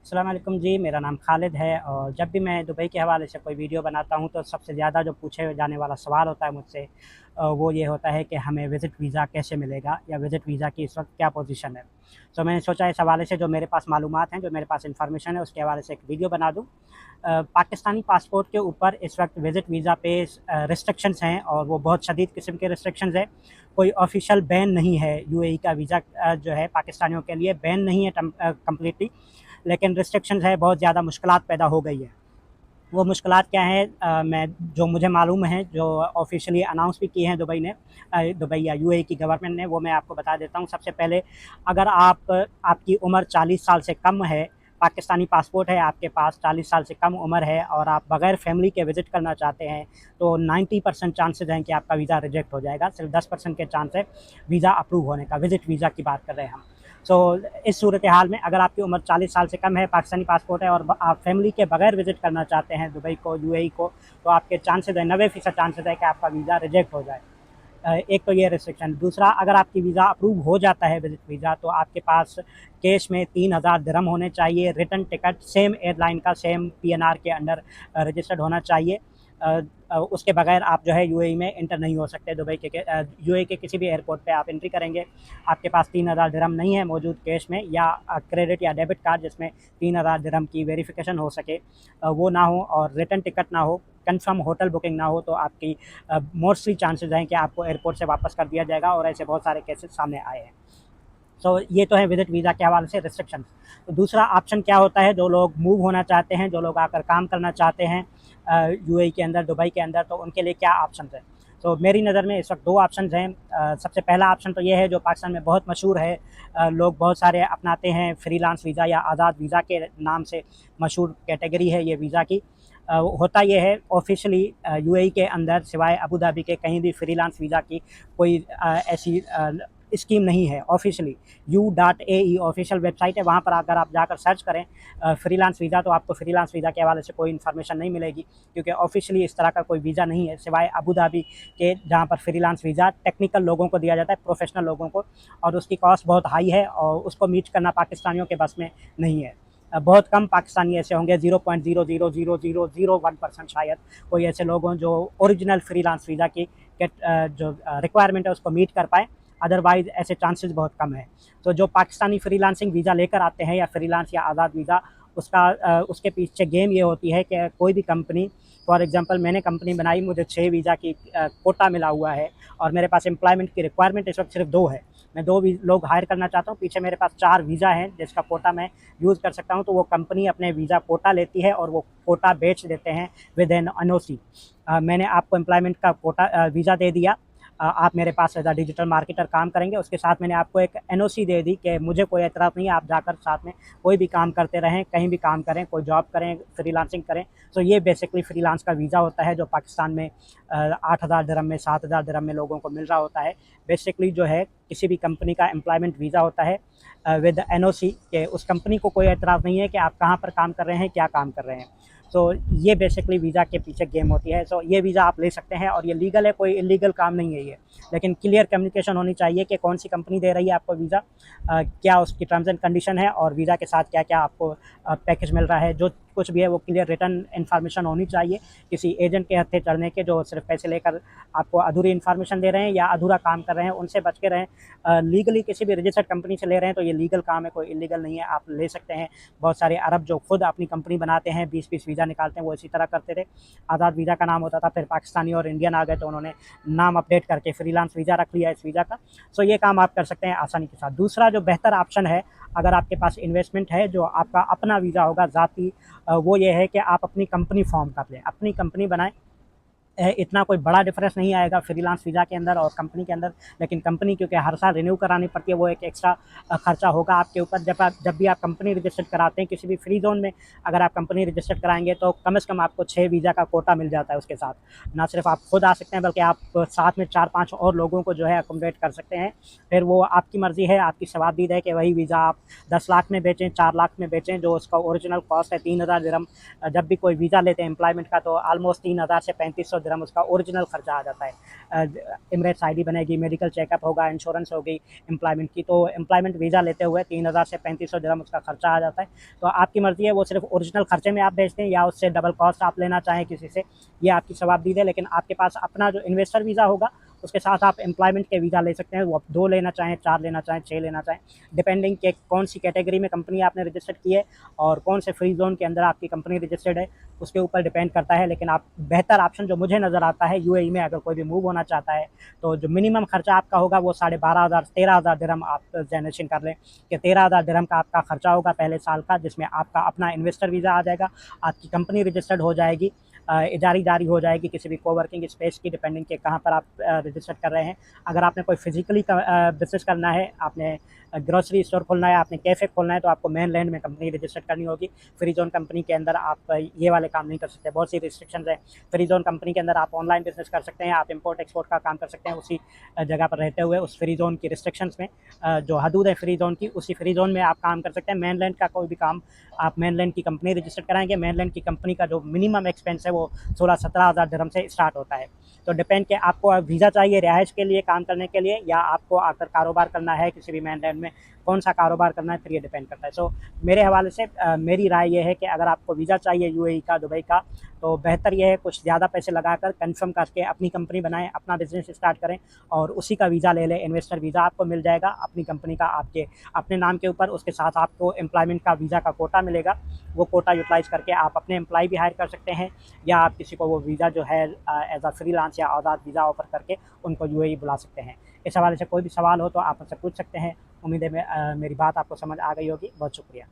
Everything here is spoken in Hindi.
अस्सलाम वालेकुम जी, मेरा नाम खालिद है और जब भी मैं दुबई के हवाले से कोई वीडियो बनाता हूँ तो सबसे ज़्यादा जो पूछे जाने वाला सवाल होता है मुझसे वो ये होता है कि हमें विज़िट वीज़ा कैसे मिलेगा या विज़िट वीज़ा की इस वक्त क्या पोजीशन है। तो मैंने सोचा इस हवाले से जो मेरे पास मालूमात हैं, जो मेरे पास इन्फॉर्मेशन है उसके हवाले से एक वीडियो बना दूँ। पाकिस्तानी पासपोर्ट के ऊपर इस वक्त विज़िट वीज़ा पे रिस्ट्रिक्शंस हैं और वो बहुत शदीद किस्म के रिस्ट्रिक्शंस हैं। कोई ऑफ़िशियल बैन नहीं है यूएई का वीज़ा जो है पाकिस्तानियों के लिए बैन नहीं है कंप्लीटली, लेकिन रिस्ट्रिक्शंस है, बहुत ज़्यादा मुश्किलात पैदा हो गई है। वो मुश्किलात क्या हैं, मैं जो मुझे मालूम है, जो ऑफ़िशियली अनाउंस भी किए हैं दुबई ने, दुबई या यूएई की गवर्नमेंट ने, वो मैं आपको बता देता हूँ। सबसे पहले, अगर आपकी उम्र 40 साल से कम है, पाकिस्तानी पासपोर्ट है आपके पास, 40 साल से कम उम्र है और आप बग़ैर फैमिली के विज़िट करना चाहते हैं, तो 90% चांसेज़ हैं कि आपका वीज़ा रिजेक्ट हो जाएगा। सिर्फ़ 10% के चांस है वीज़ा अप्रूव होने का। विज़िट वीज़ा की बात कर रहे हैं हम। सो इस सूरत हाल में अगर आपकी उम्र 40 साल से कम है, पाकिस्तानी पासपोर्ट है और आप फैमिली के बगैर विज़िट करना चाहते हैं दुबई को, यूएई को, तो आपके चांसेज़ है, 90% चांसेज़ है कि आपका वीज़ा रिजेक्ट हो जाए। एक तो ये रिस्ट्रिक्शन। दूसरा, अगर आपकी वीज़ा अप्रूव हो जाता है विज़िट वीज़ा, तो आपके पास कैश में 3000 दिरहम होने चाहिए, रिटर्न टिकट सेम एयरलाइन का, सेम पीएनआर के अंडर रजिस्टर्ड होना चाहिए। उसके बगैर आप जो है यूएई में एंटर नहीं हो सकते। दुबई के यूएई के किसी भी एयरपोर्ट पे आप एंट्री करेंगे, आपके पास 3000 दिरहम नहीं है मौजूद कैश में, या क्रेडिट या डेबिट कार्ड जिसमें 3000 दिरहम की वेरिफिकेशन हो सके, वो ना हो, और रिटर्न टिकट ना हो, कंफर्म होटल बुकिंग ना हो, तो आपकी मोस्टली चांसेस हैं कि आपको एयरपोर्ट से वापस कर दिया जाएगा, और ऐसे बहुत सारे केसेस सामने आए हैं। तो ये तो है विज़िट वीज़ा के हवाले से रिस्ट्रिक्शंस। तो दूसरा ऑप्शन क्या होता है, जो लोग मूव होना चाहते हैं, जो लोग आकर काम करना चाहते हैं यूएई के अंदर, दुबई के अंदर, तो उनके लिए क्या ऑप्शंस हैं? तो मेरी नज़र में इस वक्त 2 ऑप्शंस हैं। सबसे पहला ऑप्शन तो ये है, जो पाकिस्तान में बहुत मशहूर है, लोग बहुत सारे अपनाते हैं, फ्रीलांस वीज़ा या आज़ाद वीज़ा के नाम से मशहूर कैटेगरी है ये वीज़ा की। होता ये है, ऑफ़िशियली यूएई के अंदर सिवाय अबू धाबी के कहीं भी फ्रीलांस वीज़ा की कोई ऐसी स्कीम नहीं है ऑफ़िशियली। U.AE ऑफ़िशियल वेबसाइट है, वहाँ पर अगर आप जाकर सर्च करें फ्रीलांस वीज़ा, तो आपको फ्रीलांस वीज़ा के हवाले से कोई इन्फॉर्मेशन नहीं मिलेगी, क्योंकि ऑफ़िशियली इस तरह का कोई वीज़ा नहीं है सिवाय अबू धाबी के, जहाँ पर फ्रीलांस वीज़ा टेक्निकल लोगों को दिया जाता है, प्रोफ़ेशनल लोगों को, और उसकी कॉस्ट बहुत हाई है और उसको मीट करना पाकिस्तानियों के बस में नहीं है। बहुत कम पाकिस्तानी ऐसे होंगे, 0.0000001% शायद कोई ऐसे लोग हों जो ओरिजिनल फ्रीलांस वीज़ा की जो रिक्वायरमेंट है उसको मीट कर पाएँ, अदरवाइज़ ऐसे चांसेस बहुत कम हैं। तो जो पाकिस्तानी फ्रीलांसिंग वीज़ा लेकर आते हैं, या फ्रीलांस या आज़ाद वीज़ा, उसके पीछे गेम ये होती है कि कोई भी कंपनी, फॉर एग्ज़ाम्पल मैंने कंपनी बनाई, मुझे 6 वीज़ा की कोटा मिला हुआ है, और मेरे पास एम्प्लॉयमेंट की रिक्वायरमेंट इस वक्त सिर्फ 2 है। मैं 2 लोग हायर करना चाहता हूँ, पीछे मेरे पास 4 वीज़ा हैं जिसका कोटा मैं यूज़ कर सकता हूँ, तो वो कंपनी अपने वीज़ा कोटा लेती है और वो कोटा बेच देते हैं विद एन एनओसी। मैंने आपको एम्प्लॉयमेंट का कोटा वीज़ा दे दिया, आप मेरे पास एज़ अ डिजिटल मार्केटर काम करेंगे, उसके साथ मैंने आपको एक एनओसी दे दी कि मुझे कोई एतराज़ नहीं है, आप जाकर साथ में कोई भी काम करते रहें, कहीं भी काम करें, कोई जॉब करें, फ्रीलांसिंग करें। तो ये बेसिकली फ्रीलांस का वीज़ा होता है, जो पाकिस्तान में 8000 दिरहम में, 7000 दिरहम में लोगों को मिल रहा होता है। बेसिकली जो है, किसी भी कंपनी का एम्प्लॉयमेंट वीज़ा होता है विद एनओसी, के उस कंपनी को कोई एतराज़ नहीं है कि आप कहाँ पर काम कर रहे हैं, क्या काम कर रहे हैं। तो ये बेसिकली वीज़ा के पीछे गेम होती है। सो ये वीज़ा आप ले सकते हैं और ये लीगल है, कोई इलीगल काम नहीं है ये। लेकिन क्लियर कम्युनिकेशन होनी चाहिए कि कौन सी कंपनी दे रही है आपको वीज़ा, क्या उसकी टर्म्स एंड कंडीशन है, और वीज़ा के साथ क्या-क्या आपको पैकेज मिल रहा है। जो कुछ भी है वो क्लियर रिटन इन्फॉर्मेशन होनी चाहिए, किसी एजेंट के हत्थे चढ़ने के, जो सिर्फ़ पैसे लेकर आपको अधूरी इन्फॉर्मेशन दे रहे हैं या अधूरा काम कर रहे हैं, उनसे बच के रहें। लीगली किसी भी रजिस्टर्ड कंपनी से ले रहे हैं तो ये लीगल काम है, कोई इलीगल नहीं है, आप ले सकते हैं। बहुत सारे अरब जो खुद अपनी कंपनी बनाते हैं, 20-20 वीज़ा निकालते हैं, वो इसी तरह करते थे। आज़ाद वीज़ा का नाम होता था, फिर पाकिस्तानी और इंडियन आ गए तो उन्होंने नाम अपडेट करके फ्रीलांस वीज़ा रख लिया इस वीज़ा का। सो ये काम आप कर सकते हैं आसानी के साथ। दूसरा जो बेहतर ऑप्शन है, अगर आपके पास इन्वेस्टमेंट है, जो आपका अपना वीज़ा होगा ज़ाती, वो ये है कि आप अपनी कंपनी फ़ॉर्म कर लें, अपनी कंपनी बनाएँ। इतना कोई बड़ा डिफरेंस नहीं आएगा फ्रीलांस वीज़ा के अंदर और कंपनी के अंदर, लेकिन कंपनी क्योंकि हर साल रिन्यू करानी पड़ती है, वो एक एक्स्ट्रा खर्चा होगा आपके ऊपर। जब भी आप कंपनी रजिस्टर्ड कराते हैं किसी भी फ्री ज़ोन में, अगर आप कंपनी रजिस्टर्ड कराएंगे तो कम से कम आपको 6 वीज़ा का कोटा मिल जाता है उसके साथ। ना सिर्फ आप खुद आ सकते हैं, बल्कि आप साथ में 4-5 और लोगों को जो है अकोमोडेट कर सकते हैं। फिर वो आपकी मर्ज़ी है, आपकी सवादीद है कि वही वीज़ा आप 10 लाख में बेचें, 4 लाख में बेचें, जो उसका ओरिजिनल कॉस्ट है 3000 दिरहम। जब भी कोई वीज़ा लेते हैं एम्प्लॉयमेंट का, तो ऑलमोस्ट 3000 से 3500 दिरहम उसका ओरिजिनल खर्चा आ जाता है। एमिरेट्स आईडी बनेगी, मेडिकल चेकअप होगा, इंश्योरेंस होगी एम्प्लॉयमेंट की, तो एम्प्लॉयमेंट वीज़ा लेते हुए 3000 से 3500 दिरहम उसका खर्चा आ जाता है। तो आपकी मर्ज़ी है वो सिर्फ ओरिजिनल खर्चे में आप भेजते हैं या उससे डबल कॉस्ट आप लेना चाहें किसी से, ये आपकी जवाबदीद है। लेकिन आपके पास अपना जो इन्वेस्टर वीज़ा होगा उसके साथ आप एम्प्लॉयमेंट के वीज़ा ले सकते हैं, वो आप 2 लेना चाहें, 4 लेना चाहें, 6 लेना चाहें, डिपेंडिंग कि कौन सी कैटेगरी में कंपनी आपने रजिस्टर्ड की है और कौन से फ्री जोन के अंदर आपकी कंपनी रजिस्टर्ड है, उसके ऊपर डिपेंड करता है। लेकिन आप बेहतर ऑप्शन जो मुझे नज़र आता है यूएई में अगर कोई भी मूव होना चाहता है, तो जो मिनिमम खर्चा आपका होगा वो 12,500 13,000 दिरहम आप जनरेशन कर लें कि 13,000 दिरहम का आपका खर्चा होगा पहले साल का, जिसमें आपका अपना इन्वेस्टर वीज़ा आ जाएगा, आपकी कंपनी रजिस्टर्ड हो जाएगी, इजारी जारी हो जाएगी किसी भी कोवर्किंग स्पेस की, डिपेंडिंग के कहाँ पर आप रजिस्टर कर रहे हैं। अगर आपने कोई फिजिकली बिजनेस करना है, आपने ग्रोसरी स्टोर खोलना है, आपने कैफ़े खोलना है, तो आपको मेन लैंड में कंपनी रजिस्टर करनी होगी। फ्री जोन कंपनी के अंदर आप ये वाले काम नहीं कर सकते, बहुत सी रिस्ट्रिक्शंस हैं। फ्री जोन कंपनी के अंदर आप ऑनलाइन बिजनेस कर सकते हैं, आप इंपोर्ट एक्सपोर्ट का काम कर सकते हैं उसी जगह पर रहते हुए, उस फ्री जोन की रिस्ट्रिक्शंस में जो हदूद है फ्री जोन की, उसी फ्री जोन में आप काम कर सकते हैं। मेन लैंड का कोई भी काम आप मेन लैंड की कंपनी रजिस्टर कराएंगे, मेन लैंड की कंपनी का जो मिनिमम एक्सपेंस है वो 16-17 हज़ार दिरहम से स्टार्ट होता है। तो डिपेंड कि आपको वीज़ा चाहिए रिहाइश के लिए, काम करने के लिए, या आपको आकर कारोबार करना है किसी भी मेन लैंड में, कौन सा कारोबार करना है, फिर ये डिपेंड करता है। सो मेरे हवाले से मेरी राय ये है कि अगर आपको वीज़ा चाहिए यूएई का, दुबई का, तो बेहतर ये है कुछ ज़्यादा पैसे लगाकर कन्फर्म करके अपनी कंपनी बनाएं, अपना बिजनेस स्टार्ट करें और उसी का वीज़ा ले लें। इन्वेस्टर वीज़ा आपको मिल जाएगा अपनी कंपनी का, आपके अपने नाम के ऊपर, उसके साथ आपको एम्प्लॉयमेंट का वीज़ा का कोटा मिलेगा, वो कोटा यूटिलाइज़ करके आप अपने एम्प्लॉय भी हायर कर सकते हैं, या आप किसी को वो वीज़ा जो है एज अ फ्रीलांस या आज़ाद वीज़ा ऑफ़र करके उनको यूएई बुला सकते हैं। इस हवाले से कोई भी सवाल हो तो आप मुझसे पूछ सकते हैं। उम्मीद है मेरी बात आपको समझ आ गई होगी। बहुत शुक्रिया।